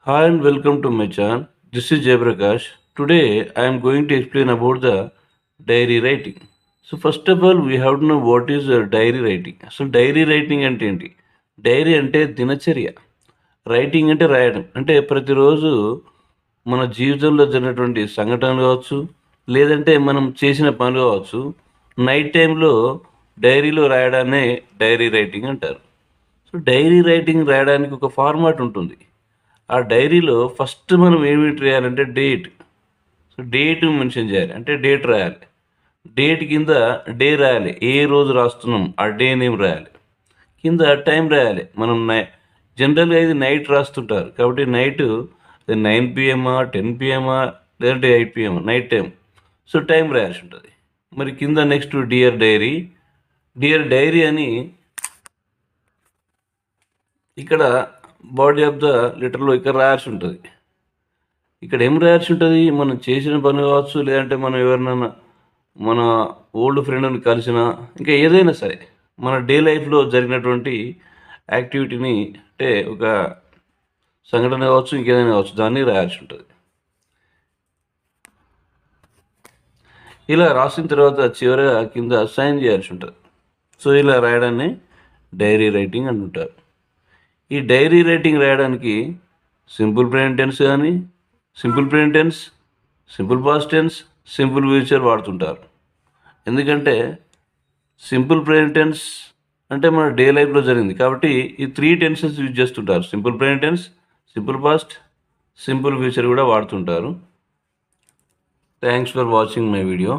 Hi and welcome to my channel. This is Jayprakash. Today I am going to explain about the diary writing. So first of all we have to know what is diary writing. అసలు dairy writing అంటే ఏంటి? Dairy అంటే దినచర్య. Writing అంటే రాయడం. అంటే ప్రతిరోజు మన జీవితంలో జరిగినటువంటి సంఘటనలు కావచ్చు, లేదంటే మనం చేసిన పనులు కావచ్చు, నైట్ టైంలో డైరీలో రాయడాన్నే డైరీ రైటింగ్ అంటారు. సో డైరీ రైటింగ్ రాయడానికి ఒక ఫార్మాట్ ఉంటుంది. ఆ డైరీలో ఫస్ట్ మనం ఏమిటి రాయాలంటే డేట్. సో డేట్ మెన్షన్ చేయాలి, అంటే డేట్ రాయాలి. డేట్ కింద డే రాయాలి, ఏ రోజు రాస్తున్నాం ఆ డే నేమ్ రాయాలి. కింద టైం రాయాలి. మనం జనరల్గా ఇది నైట్ రాస్తుంటారు కాబట్టి నైట్ 9 PM 10 PM లేదంటే 8 PM night time. So time రాయాల్సి ఉంటుంది. మరి కింద next dear diary. Dear diary అని ఇక్కడ బాడీ ఆఫ్ ద లెటర్లో ఇక్కడ రాయాల్సి ఉంటుంది. ఇక్కడ ఏం రాయాల్సి ఉంటుంది? మనం చేసిన పని కావచ్చు, లేదంటే మనం ఎవరినైనా మన ఓల్డ్ ఫ్రెండ్ని కలిసిన, ఇంకా ఏదైనా సరే మన డే లైఫ్లో జరిగినటువంటి యాక్టివిటీని, అంటే ఒక సంఘటన కావచ్చు, ఇంకేదైనా కావచ్చు, దాన్ని రాయాల్సి ఉంటుంది. ఇలా రాసిన తర్వాత చివరిగా కింద సైన్ చేయాల్సి ఉంటుంది. సో ఇలా రాయడాన్ని డైరీ రైటింగ్ అంటుంటారు. ఈ డైరీ రైటింగ్ రాయడానికి సింపుల్ ప్రెజెంట్ టెన్స్ కానీ, simple present tense, simple past tense, simple future వాడుతుంటారు. ఎందుకంటే సింపుల్ ప్రెజెంట్ టెన్స్ అంటే మన డే లైఫ్లో జరిగింది కాబట్టి ఈ 3 టెన్సెస్ యూజ్ చేస్తుంటారు. Simple present tense, simple past, simple future కూడా వాడుతుంటారు. Thanks for watching my video.